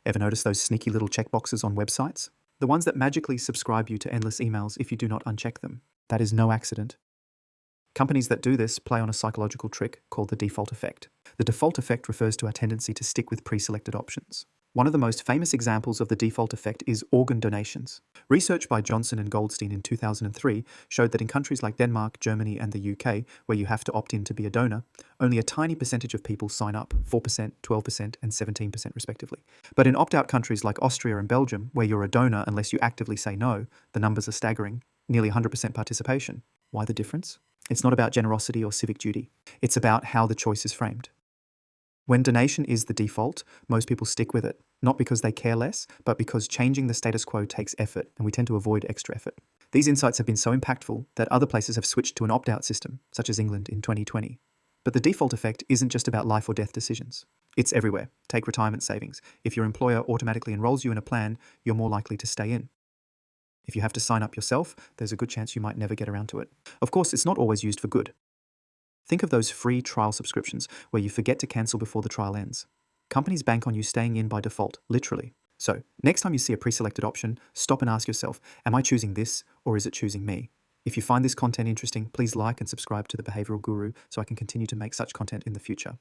Ever notice those sneaky little checkboxes on websites? The ones that magically subscribe you to endless emails if you do not uncheck them. That is no accident. Companies that do this play on a psychological trick called the default effect. The default effect refers to our tendency to stick with pre-selected options. One of the most famous examples of the default effect is organ donations. Research by Johnson and Goldstein in 2003 showed that in countries like Denmark, Germany, and the UK, where you have to opt in to be a donor, only a tiny percentage of people sign up, 4%, 12%, and 17% respectively. But in opt-out countries like Austria and Belgium, where you're a donor unless you actively say no, the numbers are staggering, nearly 100% participation. Why the difference? It's not about generosity or civic duty. It's about how the choice is framed. When donation is the default, most people stick with it, not because they care less, but because changing the status quo takes effort, and we tend to avoid extra effort. These insights have been so impactful that other places have switched to an opt-out system, such as England in 2020. But the default effect isn't just about life or death decisions. It's everywhere. Take retirement savings. If your employer automatically enrolls you in a plan, you're more likely to stay in. If you have to sign up yourself, there's a good chance you might never get around to it. Of course, it's not always used for good. Think of those free trial subscriptions where you forget to cancel before the trial ends. Companies bank on you staying in by default, literally. So, next time you see a pre-selected option, stop and ask yourself, am I choosing this or is it choosing me? If you find this content interesting, please like and subscribe to The Behavioural Guru so I can continue to make such content in the future.